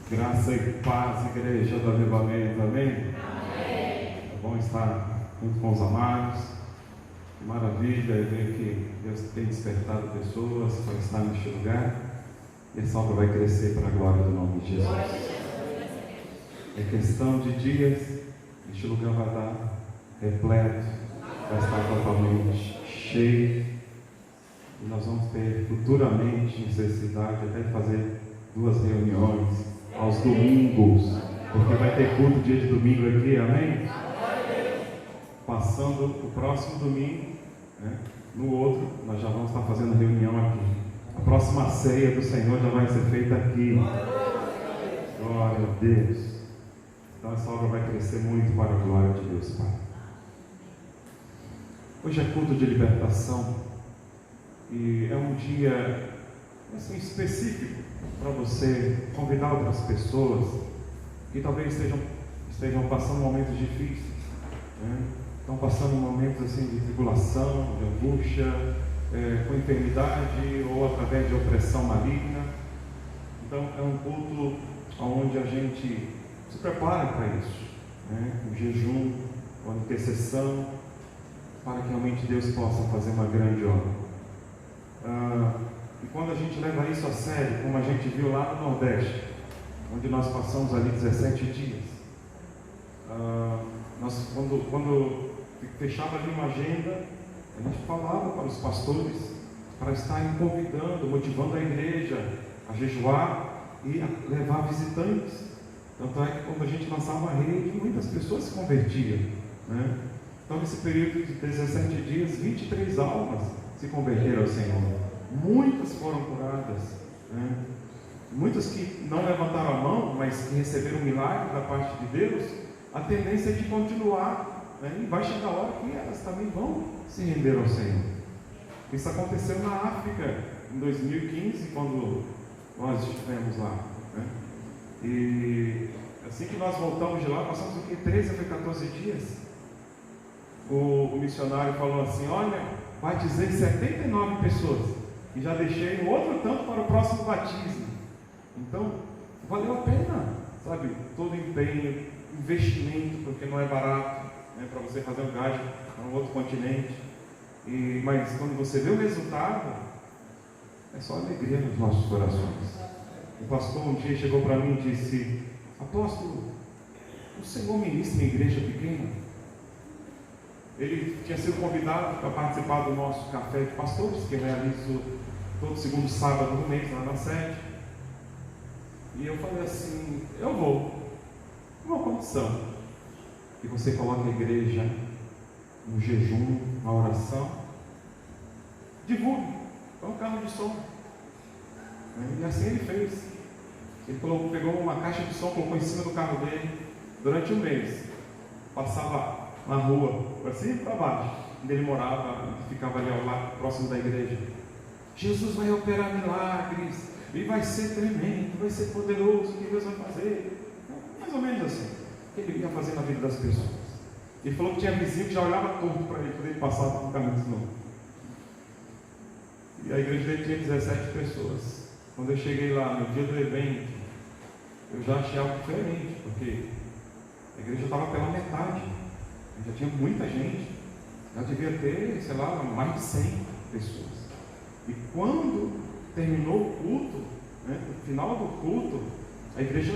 Graça e paz, igreja do avivamento, amém? Amém. É bom estar junto com os amados. Que maravilha ver que Deus tem despertado pessoas para estar neste lugar. E essa obra vai crescer para a glória do nome de Jesus. É questão de dias, este lugar vai estar repleto, vai estar totalmente cheio. E nós vamos ter futuramente necessidade até de fazer 2 reuniões aos domingos, porque vai ter culto dia de domingo aqui, amém? Passando o próximo domingo, né? No outro, nós já vamos estar fazendo reunião aqui. A próxima ceia do Senhor já vai ser feita aqui. Glória a Deus. Então essa obra vai crescer muito para a glória de Deus, Pai. Hoje é culto de libertação e é um dia assim específico para você convidar outras pessoas que talvez estejam passando momentos difíceis, né? Estão passando momentos assim de tribulação, de angústia, com enfermidade ou através de opressão maligna. Então é um culto onde a gente se prepara para isso, né? Um jejum, uma intercessão, para que realmente Deus possa fazer uma grande obra. E quando a gente leva isso a sério, como a gente viu lá no Nordeste, onde nós passamos ali 17 dias, nós, quando fechava ali uma agenda, a gente falava para os pastores para estarem convidando, motivando a igreja a jejuar e a levar visitantes. Tanto é que quando a gente lançava a rede, muitas pessoas se convertiam, né? Então nesse período de 17 dias, 23 almas se converteram ao Senhor. Muitas foram curadas, né? Muitas que não levantaram a mão, mas que receberam um milagre da parte de Deus, a tendência é de continuar, né? E vai chegar a hora que elas também vão se render ao Senhor. Isso aconteceu na África em 2015, quando nós estivemos lá, né? E assim que nós voltamos de lá, passamos aqui 13 a 14 dias, o missionário falou assim: olha, batizei 79 pessoas e já deixei um outro tanto para o próximo batismo. Então, valeu a pena, sabe? Todo empenho, investimento, porque não é barato, né? Para você fazer um viagem para um outro continente. Mas quando você vê o resultado, é só alegria nos nossos corações. O pastor um dia chegou para mim e disse: apóstolo, o Senhor ministra em igreja pequena? Ele tinha sido convidado para participar do nosso café de pastores, que eu realizo todo segundo sábado do mês, lá na sede. E eu falei assim: eu vou, uma condição, que você coloque a igreja no jejum, na oração, divulgue, é um carro de som. E assim ele fez. Ele pegou uma caixa de som, colocou em cima do carro dele durante um mês. Passava na rua, por assim para baixo, onde ele morava, ficava ali ao lado, próximo da igreja. Jesus vai operar milagres, e vai ser tremendo, vai ser poderoso, o que Deus vai fazer. Mais ou menos assim, o que ele ia fazer na vida das pessoas. Ele falou que tinha vizinho que já olhava torto para ele, quando ele passava por um caminho de novo. E a igreja dele tinha 17 pessoas. Quando eu cheguei lá, no dia do evento, eu já achei algo diferente, porque a igreja estava pela metade. Já tinha muita gente, já devia ter, sei lá, mais de 100 pessoas. E quando terminou o culto, né, no final do culto, a igreja,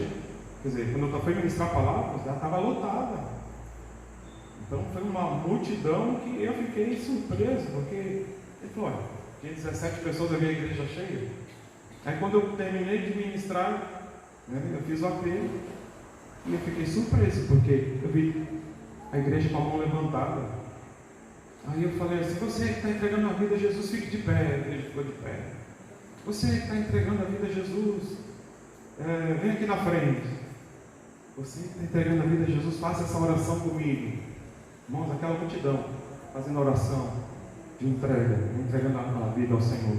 quer dizer, quando eu fui ministrar a palavra, já estava lotada. Então foi uma multidão que eu fiquei surpreso, porque ele falou: olha, tinha 17 pessoas, eu vi a igreja cheia. Aí quando eu terminei de ministrar, né, eu fiz o apelo e eu fiquei surpreso, porque eu vi a igreja com a mão levantada. Aí eu falei assim: você que está entregando a vida a Jesus, fique de pé. A igreja ficou de pé. Você que está entregando a vida a Jesus, vem aqui na frente. Você que está entregando a vida a Jesus, faça essa oração comigo. Irmãos, aquela multidão fazendo oração de entrega, entregando a vida ao Senhor.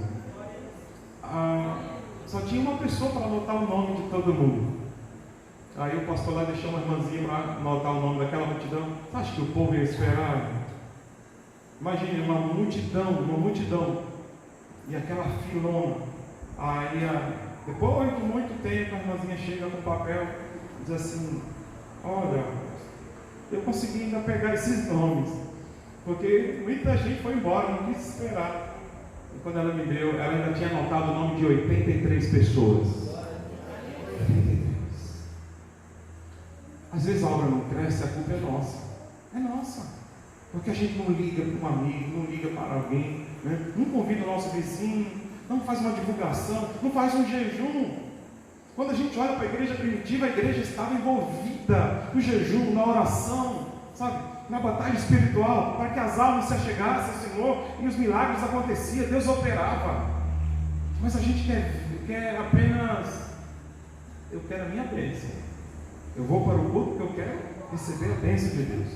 Só tinha uma pessoa para anotar o nome de todo mundo. Aí o pastor lá deixou uma irmãzinha para anotar o nome daquela multidão. Você acha que o povo ia esperar? Imagine uma multidão, e aquela filona. Aí Depois de muito tempo, a irmãzinha chega com o papel e diz assim: olha, eu consegui ainda pegar esses nomes, porque muita gente foi embora, não quis esperar. E quando ela me deu, ela ainda tinha anotado o nome de 83 pessoas. 83. Às vezes a obra não cresce, a culpa é nossa. É nossa. Porque a gente não liga para um amigo, não liga para alguém, né? Não convida o nosso vizinho, não faz uma divulgação, não faz um jejum. Quando a gente olha para a igreja primitiva, a igreja estava envolvida no jejum, na oração, sabe? Na batalha espiritual, para que as almas se achegassem ao Senhor e os milagres aconteciam, Deus operava. Mas a gente quer apenas, eu quero a minha bênção. Eu vou para o culto porque eu quero receber a bênção de Deus.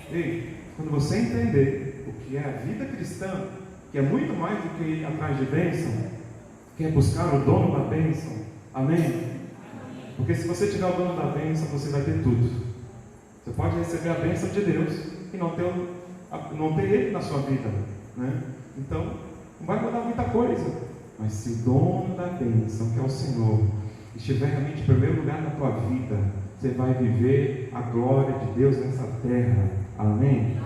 Ei, quando você entender o que é a vida cristã, que é muito mais do que ir atrás de bênção, que é buscar o dono da bênção, amém? Porque se você tiver o dono da bênção, você vai ter tudo. Você pode receber a bênção de Deus e não ter Ele na sua vida, né? Então, não vai mudar muita coisa. Mas se o dono da bênção, que é o Senhor, estiver realmente em primeiro lugar na tua vida, você vai viver a glória de Deus nessa terra. Amém?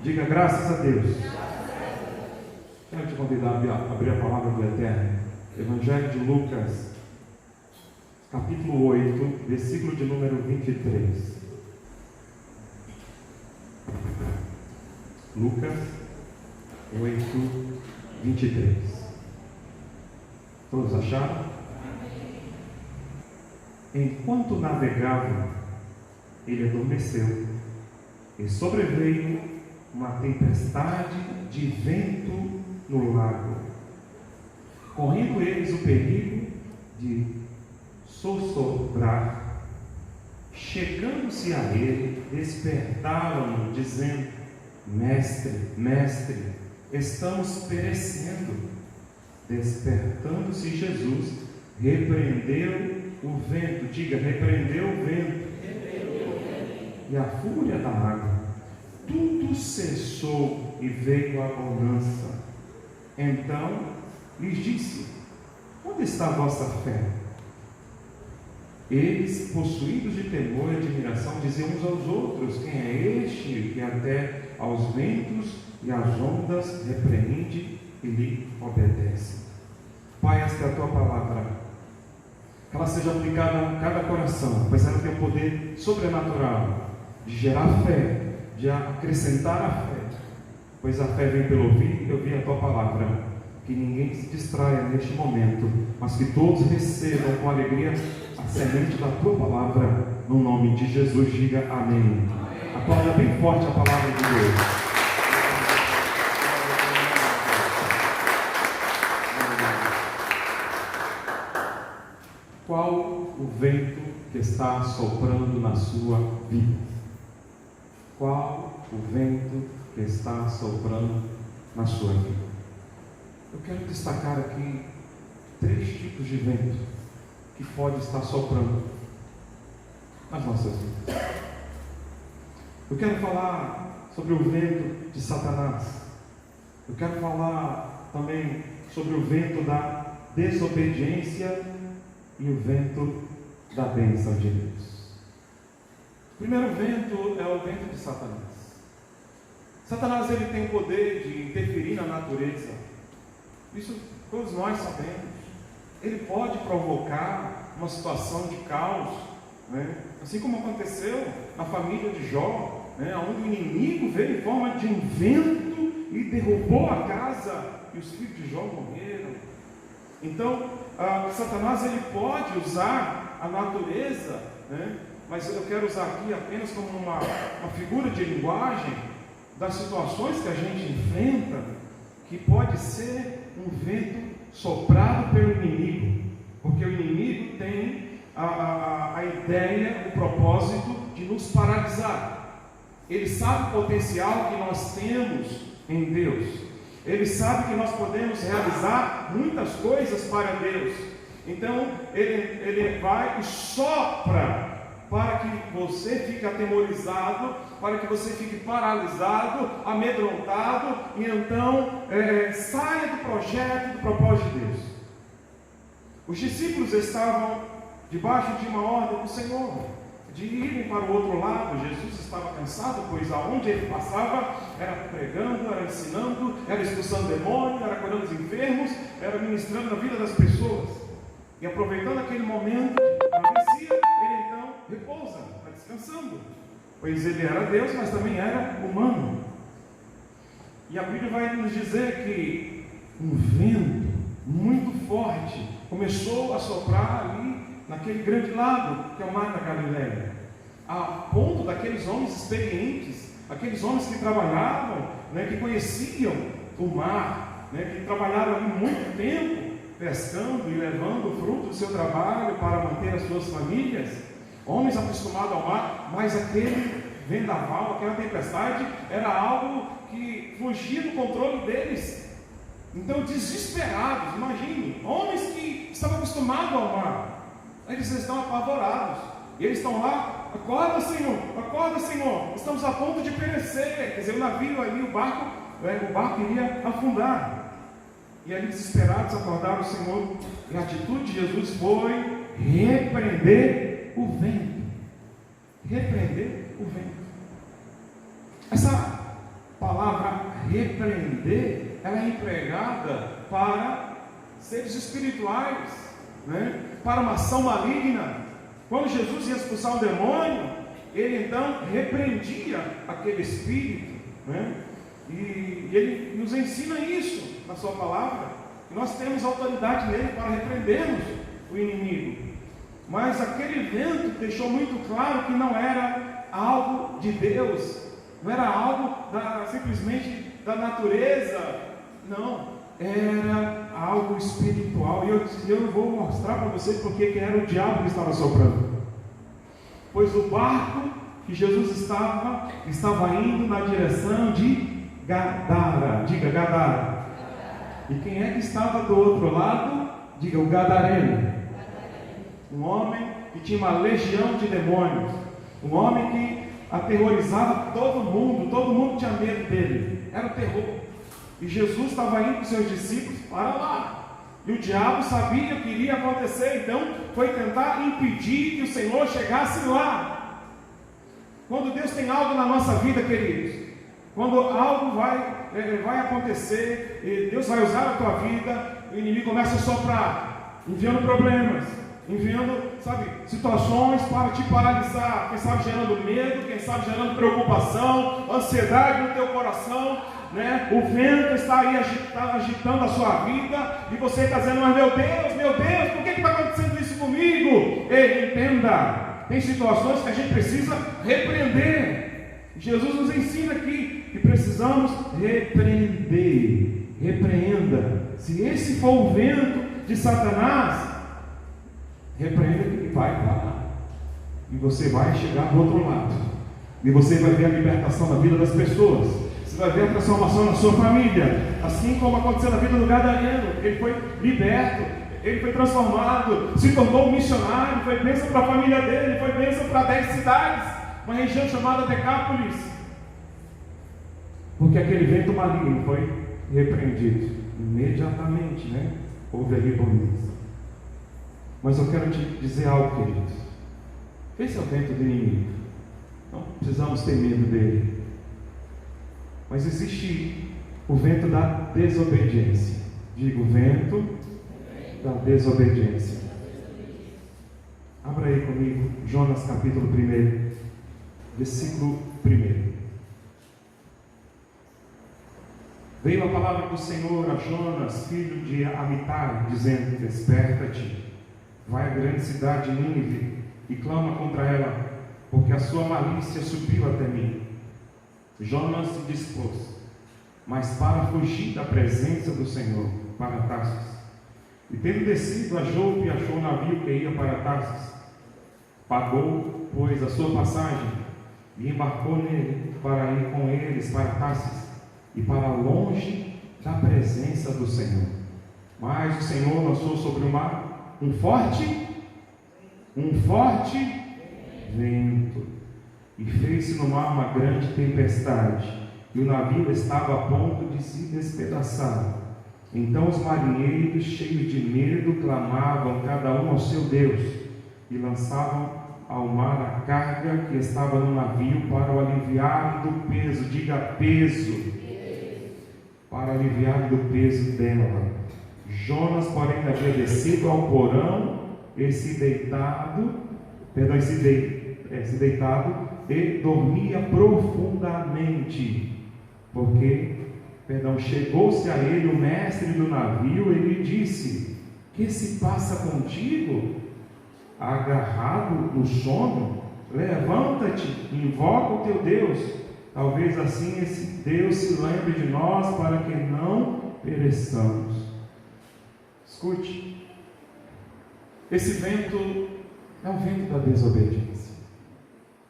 Diga graças a Deus. Quero te convidar a abrir a palavra do Eterno. Evangelho de Lucas, capítulo 8, versículo de número 23. Lucas 8, 23. Todos acharam? Enquanto navegavam, ele adormeceu, e sobreveio uma tempestade de vento no lago, correndo eles o perigo de sossobrar. Chegando-se a ele, despertaram-no, dizendo: Mestre, mestre, estamos perecendo. Despertando-se Jesus, repreendeu o vento. Diga, repreendeu o vento. E a fúria da água. Tudo cessou e veio a bonança. Então lhes disse: onde está a vossa fé? Eles, possuídos de temor e admiração, diziam uns aos outros: quem é este que até aos ventos e às ondas repreende e lhe obedece? Pai, esta é a tua palavra, que ela seja aplicada a cada coração, pois ela tem o poder sobrenatural de gerar fé, de acrescentar a fé, pois a fé vem pelo ouvir e ouvir a tua palavra. Que ninguém se distraia neste momento, mas que todos recebam com alegria a semente da tua palavra, no nome de Jesus. Diga amém. Aplauda bem forte a palavra de Deus. Qual o vento que está soprando na sua vida? Qual o vento que está soprando na sua vida? Eu quero destacar aqui 3 tipos de vento que pode estar soprando nas nossas vidas. Eu quero falar sobre o vento de Satanás. Eu quero falar também sobre o vento da desobediência e o vento da bênção de Deus. O primeiro vento é o vento de Satanás. Satanás, ele tem o poder de interferir na natureza. Isso todos nós sabemos. Ele pode provocar uma situação de caos, né? Assim como aconteceu na família de Jó, né? Onde o inimigo veio em forma de um vento e derrubou a casa e os filhos de Jó morreram. Então, Satanás, ele pode usar a natureza, né? Mas eu quero usar aqui apenas como uma figura de linguagem das situações que a gente enfrenta, que pode ser um vento soprado pelo inimigo, porque o inimigo tem a ideia, o propósito de nos paralisar. Ele sabe o potencial que nós temos em Deus. Ele sabe que nós podemos realizar muitas coisas para Deus. Então ele vai e sopra para que você fique atemorizado, para que você fique paralisado, amedrontado, e então saia do projeto, do propósito de Deus. Os discípulos estavam debaixo de uma ordem do Senhor, de irem para o outro lado. Jesus estava cansado, pois aonde ele passava, era pregando, era ensinando, era expulsando demônios, era curando os enfermos, era ministrando na vida das pessoas. E aproveitando aquele momento de travessia, ele então repousa, está descansando, pois ele era Deus, mas também era humano. E a Bíblia vai nos dizer que um vento muito forte começou a soprar ali naquele grande lago que é o Mar da Galileia, a ponto daqueles homens experientes, aqueles homens que trabalhavam, que conheciam o mar, que trabalharam ali muito tempo pescando e levando o fruto do seu trabalho para manter as suas famílias, homens acostumados ao mar, mas aquele vendaval, aquela tempestade era algo que fugia do controle deles. Então, desesperados, imagine, homens que estavam acostumados ao mar, eles estão apavorados, e eles estão lá: acorda Senhor, estamos a ponto de perecer. Quer dizer, o navio ali, o barco iria afundar. E ali, desesperados, acordaram o Senhor, e a atitude de Jesus foi repreender o vento. Repreender o vento. Essa palavra repreender, ela é empregada para seres espirituais, para uma ação maligna. Quando Jesus ia expulsar um demônio, ele então repreendia aquele espírito, e ele nos ensina isso na sua palavra, que nós temos autoridade nele para repreendermos o inimigo. Mas aquele vento deixou muito claro que não era algo de Deus, não era algo simplesmente da natureza, não, era algo espiritual. E eu vou mostrar para você porque que era o diabo que estava soprando. Pois o barco que Jesus estava indo na direção de Gadara. Diga Gadara. E quem é que estava do outro lado? Diga o gadareno. Um homem que tinha uma legião de demônios, um homem que aterrorizava todo mundo tinha medo dele, era o terror. E Jesus estava indo com os seus discípulos para lá, e o diabo sabia o que iria acontecer, então foi tentar impedir que o Senhor chegasse lá. Quando Deus tem algo na nossa vida, queridos, quando algo vai acontecer, e Deus vai usar a tua vida, o inimigo começa a soprar, enviando problemas, enviando, situações para te paralisar, quem sabe gerando medo, quem sabe gerando preocupação, ansiedade no teu coração, o vento está aí agitando a sua vida, e você está dizendo: mas meu Deus, por que está acontecendo isso comigo? Ei, entenda, tem situações que a gente precisa repreender. Jesus nos ensina aqui que precisamos repreender. Repreenda. Se esse for o vento de Satanás, repreenda que vai parar, e você vai chegar do outro lado, e você vai ver a libertação na vida das pessoas, você vai ver a transformação na sua família, assim como aconteceu na vida do gadareno. Ele foi liberto, ele foi transformado, se tornou um missionário, foi bênção para a família dele, foi bênção para 10 cidades, uma região chamada Decápolis, porque aquele vento maligno foi repreendido imediatamente, houve ali bonança. Mas eu quero te dizer algo, queridos. Esse é o vento do inimigo, não precisamos ter medo dele. Mas existe o vento da desobediência. Digo, o vento da desobediência. Abra aí comigo, Jonas capítulo 1, versículo 1. Veio a palavra do Senhor a Jonas, filho de Amitai, dizendo: desperta-te, vai à grande cidade de Nínive e clama contra ela, porque a sua malícia subiu até mim. Jonas se dispôs, mas para fugir da presença do Senhor, para Tarsis. E tendo descido a Jope, achou o navio que ia para Tarsis. Pagou, pois, a sua passagem e embarcou nele para ir com eles para Tarsis e para longe da presença do Senhor. Mas o Senhor lançou sobre o mar um forte vento, e fez-se no mar uma grande tempestade, e o navio estava a ponto de se despedaçar. Então os marinheiros, cheios de medo, clamavam cada um ao seu Deus e lançavam ao mar a carga que estava no navio para o aliviar do peso. Diga peso. Para aliviar do peso dela. Jonas, porém, havia descido ao porão e se deitado e dormia profundamente, porque chegou-se a ele o mestre do navio e lhe disse: que se passa contigo? Agarrado no sono? Levanta-te, invoca o teu Deus. Talvez assim esse Deus se lembre de nós para que não pereçamos. Escute, esse vento é o vento da desobediência.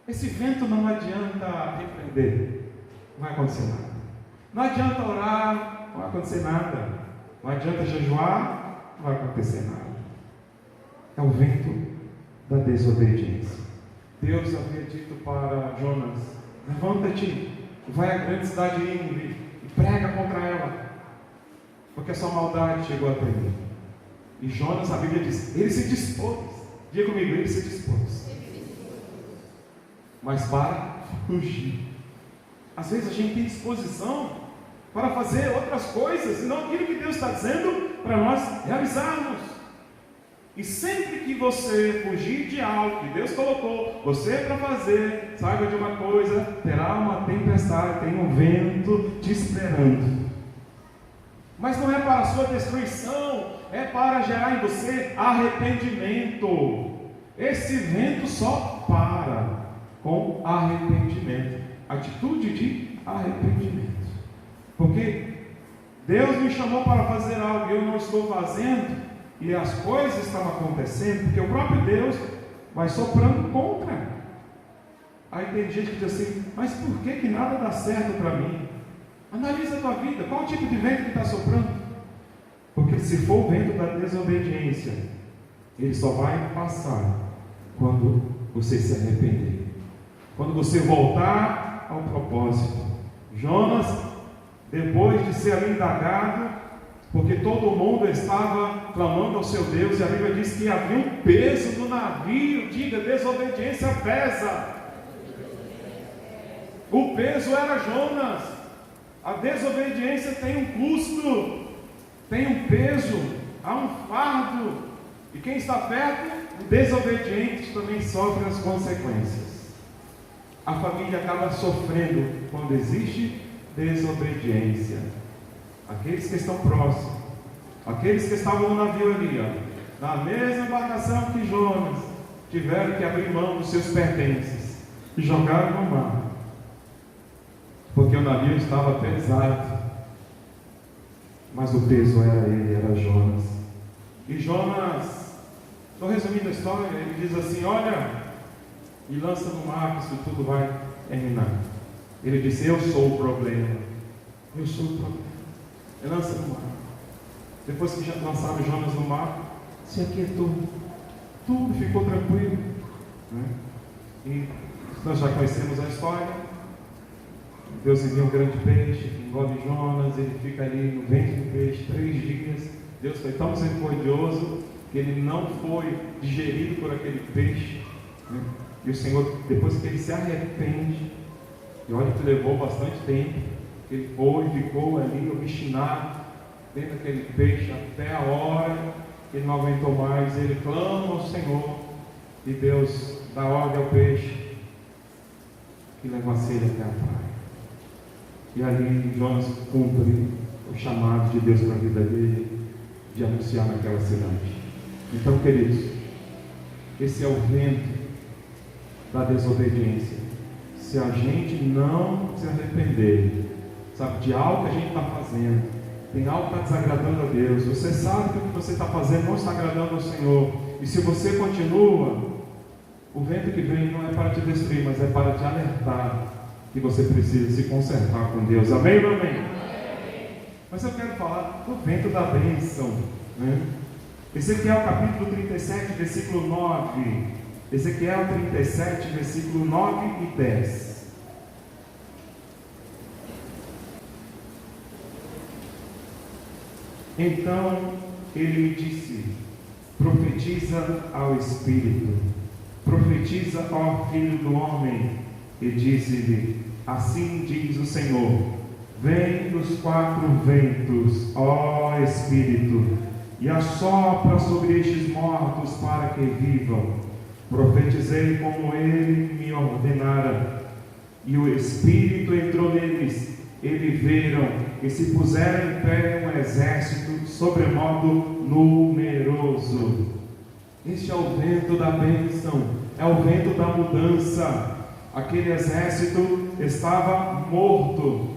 Esse vento não adianta repreender, não vai acontecer nada. Não adianta orar, não vai acontecer nada. Não adianta jejuar, não vai acontecer nada. É o vento da desobediência. Deus havia dito para Jonas: levanta-te, vai à grande cidade de Nínive e prega contra ela, porque a sua maldade chegou até mim. E Jonas, a Bíblia diz, ele se dispôs. Diga comigo, ele se dispôs. Mas para fugir. Às vezes a gente tem disposição para fazer outras coisas, e não aquilo que Deus está dizendo para nós realizarmos. E sempre que você fugir de algo que Deus colocou você para fazer, saiba de uma coisa: terá uma tempestade, tem um vento te esperando. Mas não é para a sua destruição, é para gerar em você arrependimento. Esse vento só para com arrependimento, atitude de arrependimento. Porque Deus me chamou para fazer algo e eu não estou fazendo, e as coisas estão acontecendo, porque o próprio Deus vai soprando contra. Aí tem gente que diz assim: mas por que nada dá certo para mim? Analisa a tua vida, qual tipo de vento que está soprando? Porque se for o vento da desobediência, ele só vai passar quando você se arrepender, quando você voltar ao propósito. Jonas, depois de ser ali indagado, porque todo mundo estava clamando ao seu Deus, e a Bíblia diz que havia um peso no navio. Diga, desobediência pesa. O peso era Jonas. A desobediência tem um custo, tem um peso, há um fardo, e quem está perto, o desobediente, também sofre as consequências. A família acaba sofrendo quando existe desobediência. Aqueles que estão próximos, aqueles que estavam no navio ali, na mesma embarcação que Jonas, tiveram que abrir mão dos seus pertences e jogaram no mar, porque o navio estava pesado, mas o peso era ele, era Jonas. E Jonas, estou resumindo a história, ele diz assim: olha, e lança no mar que isso tudo vai terminar. Ele disse: eu sou o problema, eu sou o problema. Ele lança no mar. Depois que já lançaram Jonas no mar, se aquietou, tudo ficou tranquilo, né? E nós já conhecemos a história. Deus envia um grande peixe, engole Jonas, ele fica ali no ventre do peixe 3 dias. Deus foi tão misericordioso que ele não foi digerido por aquele peixe, né? E o Senhor, depois que ele se arrepende, e olha que levou bastante tempo, ele foi, ficou ali obstinado dentro daquele peixe até a hora que ele não aguentou mais. Ele clama ao Senhor e Deus dá ordem ao peixe que levasse ele até a praia. E ali Jonas cumpre o chamado de Deus para a vida dele, de anunciar naquela cidade. Então, queridos, esse é o vento da desobediência. Se a gente não se arrepender, sabe, de algo que a gente está fazendo, tem algo que está desagradando a Deus, você sabe que o que você está fazendo não está agradando ao Senhor, e se você continua, o vento que vem não é para te destruir, mas é para te alertar que você precisa se consertar com Deus. Amém ou não amém? Mas eu quero falar do vento da bênção, né? Ezequiel capítulo 37, versículo 9. Ezequiel 37, versículo 9 e 10. Então ele me disse: profetiza ao Espírito, profetiza ao Filho do Homem. E disse-lhe: assim diz o Senhor, vem dos 4 ventos, ó Espírito, e assopra sobre estes mortos para que vivam. Profetizei como ele me ordenara, e o Espírito entrou neles, e viveram, e se puseram em pé um exército sobremodo numeroso. Este é o vento da bênção, é o vento da mudança. Aquele exército estava morto,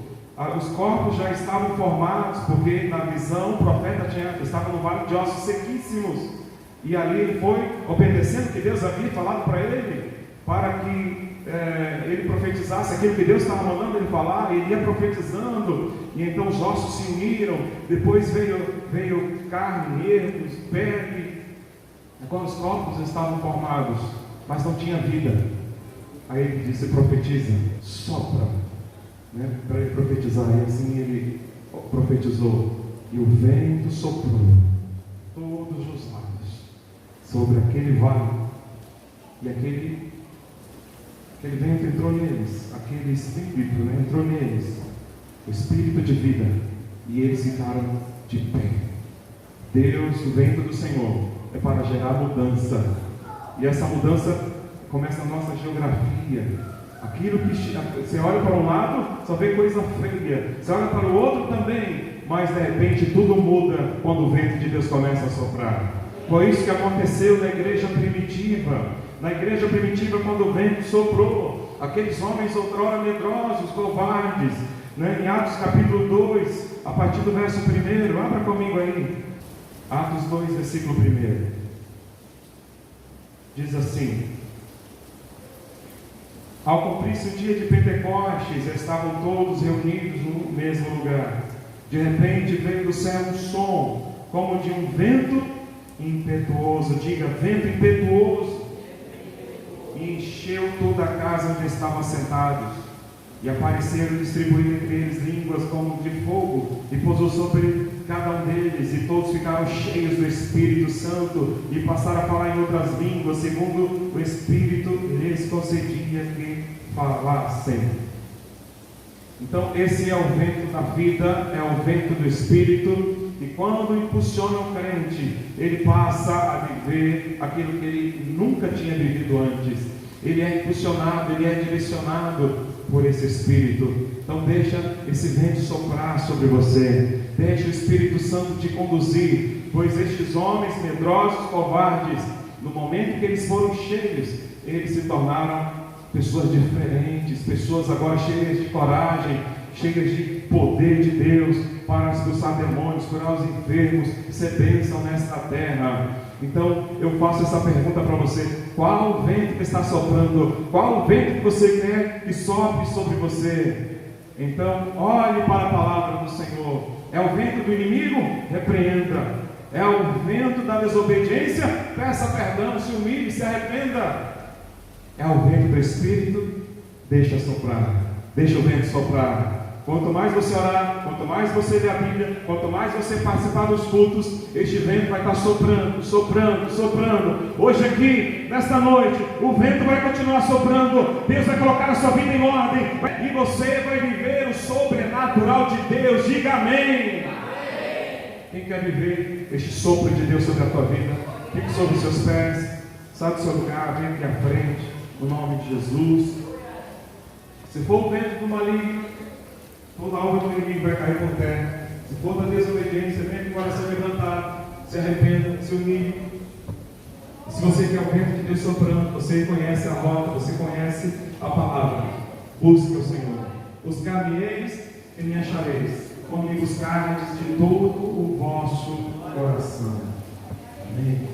os corpos já estavam formados, porque na visão o profeta estava no vale de ossos sequíssimos, e ali ele foi obedecendo o que Deus havia falado para ele, para que ele profetizasse aquilo que Deus estava mandando ele falar. Ele ia profetizando, e então os ossos se uniram. Depois veio carne, nervos, pele. Agora os corpos estavam formados, mas não tinha vida. Aí ele disse: profetiza, sopra, para ele profetizar. E assim ele profetizou, e o vento soprou todos os lados sobre aquele vale, e aquele vento entrou neles, aquele espírito entrou neles, o espírito de vida, e eles ficaram de pé. Deus, o vento do Senhor é para gerar mudança, e essa mudança começa na nossa geografia. Aquilo que você olha para um lado, só vê coisa feia, você olha para o outro também, mas de repente tudo muda quando o vento de Deus começa a soprar. Foi isso que aconteceu na igreja primitiva. Na igreja primitiva, quando o vento soprou, aqueles homens outrora medrosos, covardes, em Atos capítulo 2, a partir do verso 1, abra comigo aí, Atos 2, versículo 1, diz assim: ao cumprir-se o dia de Pentecostes, estavam todos reunidos no mesmo lugar. De repente veio do céu um som, como de um vento impetuoso, diga, vento impetuoso, e encheu toda a casa onde estavam sentados. E apareceram distribuídas entre eles línguas como de fogo, e pousou sobre cada um deles, e todos ficaram cheios do Espírito Santo, e passaram a falar em outras línguas, segundo o Espírito lhes concedia que falassem. Então esse é o vento da vida, é o vento do Espírito, e quando impulsiona o crente, ele passa a viver aquilo que ele nunca tinha vivido antes. Ele é impulsionado, ele é direcionado por esse Espírito. Então deixa esse vento soprar sobre você, deixa o Espírito Santo te conduzir, pois estes homens medrosos, covardes, no momento que eles foram cheios, eles se tornaram pessoas diferentes, pessoas agora cheias de coragem, cheias de poder de Deus, para expulsar demônios, curar os enfermos, ser bênção nesta terra. Então eu faço essa pergunta para você: qual o vento que está soprando? Qual o vento que você quer que sopre sobre você? Então olhe para a palavra do Senhor. É o vento do inimigo? Repreenda. É o vento da desobediência? Peça perdão, se humilhe, se arrependa. É o vento do Espírito? Deixa soprar, deixa o vento soprar. Quanto mais você orar, quanto mais você ler a Bíblia, quanto mais você participar dos cultos, este vento vai estar soprando, soprando, soprando. Hoje aqui, nesta noite, o vento vai continuar soprando. Deus vai colocar a sua vida em ordem, e você vai viver o sobrenatural de Deus. Diga amém. Quem quer viver este sopro de Deus sobre a tua vida, fique sobre os seus pés, sai do seu lugar, vem aqui à frente, no nome de Jesus. Se for o vento do maligno, toda a obra do inimigo vai cair por terra. Se for da desobediência, vem com o coração levantado, se arrependa, se humilhe. Se você quer o vento de Deus soprando, você conhece a rota, você conhece a palavra, busque o Senhor. Buscar-me-eis e me achareis, quando me buscardes de todo o vosso coração. Amém.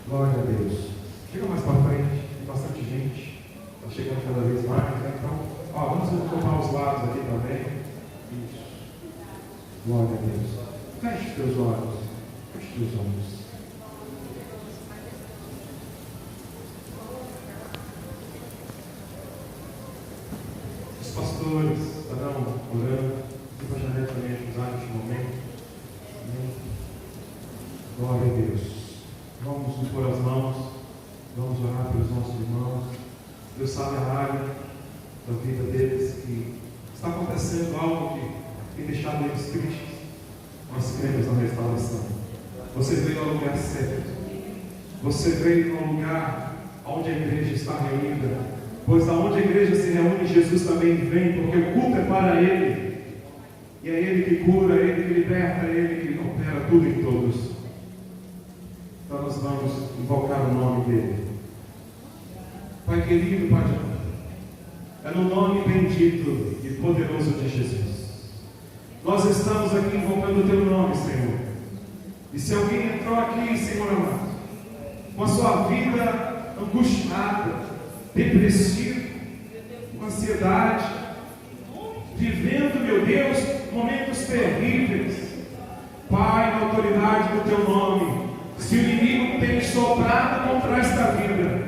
Glória a Deus. Chega mais para frente, tem bastante gente, está chegando cada vez mais, Então, vamos ocupar os lados aqui também. Isso. Glória a Deus. Feche teus olhos. Feche teus olhos. Os pastores estarão orando. E para a Janete também ajudar neste momento. Amém. Glória a Deus. Vamos nos pôr as mãos, vamos orar pelos nossos irmãos. Deus sabe a área da vida deles que está acontecendo algo que tem deixado eles tristes. Nós cremos na restauração. Você veio ao lugar certo. Você veio ao lugar onde a igreja está reunida. Pois aonde a igreja se reúne, Jesus também vem, porque o culto é para Ele. E é Ele que cura, é Ele que liberta, é Ele que opera tudo em todos. Então nós vamos invocar o nome dEle. Pai querido, Pai de amor, é no nome bendito e poderoso de Jesus. Nós estamos aqui invocando o Teu nome, Senhor. E se alguém entrou aqui, Senhor amado, com a sua vida angustiada, depressiva, com ansiedade, vivendo, meu Deus, momentos terríveis, Pai, na autoridade do Teu nome, se o inimigo tem soprado contra esta vida,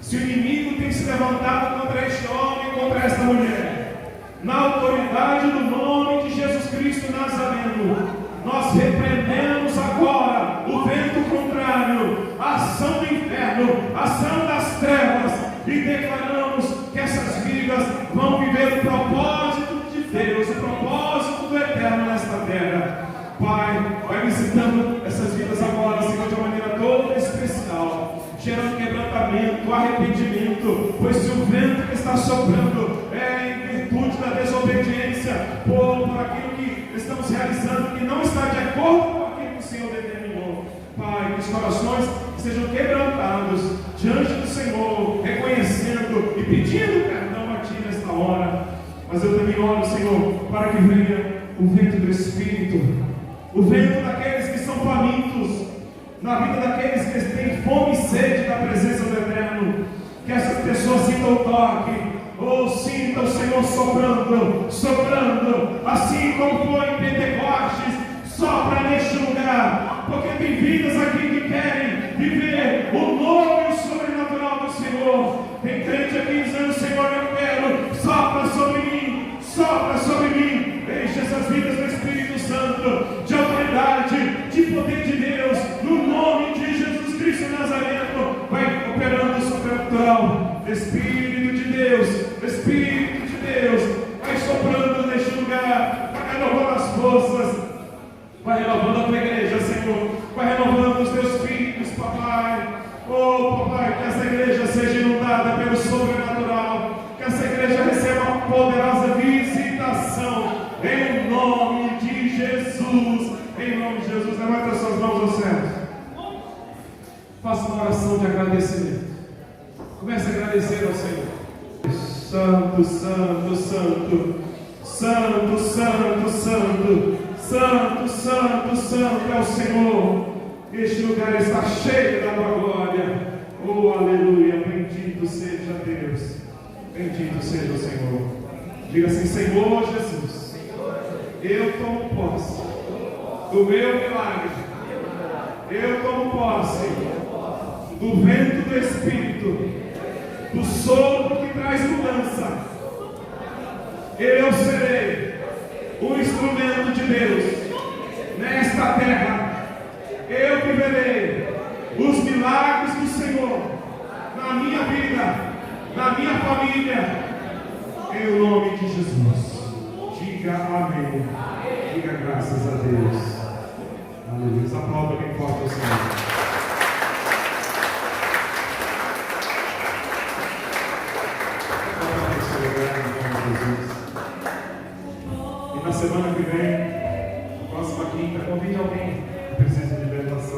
se o inimigo tem se levantado contra este homem, contra esta mulher, na autoridade do nome de Jesus Cristo Nazareno, nós repreendemos agora o vento contrário, a ação do inferno, a ação das trevas, e declaramos que essas vidas vão viver o propósito de Deus, o propósito do eterno nesta terra. Pai, vai visitando essas vidas agora, Senhor, de uma maneira toda especial, gerando quebrantamento, arrependimento, pois se o vento que está soprando é em virtude da desobediência, por aquilo que estamos realizando, que não está de acordo com aquilo que o Senhor determinou, Pai, que os corações sejam quebrantados diante do Senhor, reconhecendo e pedindo perdão a Ti nesta hora. Mas eu também oro, Senhor, para que venha o vento do Espírito, o vento daqueles que são famintos, na vida daqueles que têm fome e sede da presença do Eterno, que essas pessoas sintam o toque, ou sintam o Senhor soprando, soprando, assim como foi em Pentecostes, sopra neste lugar, porque tem vidas aqui que querem viver o novo e o sobrenatural do Senhor. Tem crente aqui dizendo: Senhor, eu quero, sopra sobre mim, sopra sobre mim, enche essas vidas do Espírito Santo, de autoridade, de poder de Deus, no nome de Jesus Cristo Nazareno. Vai operando o sobrenatural, Espírito de Deus, Espírito de Deus, vai soprando neste lugar, vai renovando as forças, vai renovando a tua igreja, Senhor, vai renovando os teus filhos, papai. Oh, papai, que essa igreja seja inundada pelo sobrenatural, que essa igreja receba uma poderosa visitação, em nome de Jesus, em nome de Jesus. Levanta as suas mãos aos céus, faça uma oração de agradecimento, comece a agradecer ao Senhor. Santo, santo, santo, santo, santo, santo, santo, santo, santo é o Senhor. Este lugar está cheio da tua glória. Oh, aleluia, bendito seja Deus, bendito seja o Senhor. Diga assim: Senhor Jesus, eu tomo posse do meu milagre, eu tomo posse do vento do Espírito, do sopro que traz mudança. Eu serei o instrumento de Deus nesta terra. Eu viverei os milagres do Senhor na minha vida, na minha família, em nome de Jesus. Diga amém. Diga graças a Deus. Aleluia. Aplauda bem forte o Senhor. E na semana que vem, próxima quinta, convide alguém que precisa de libertação.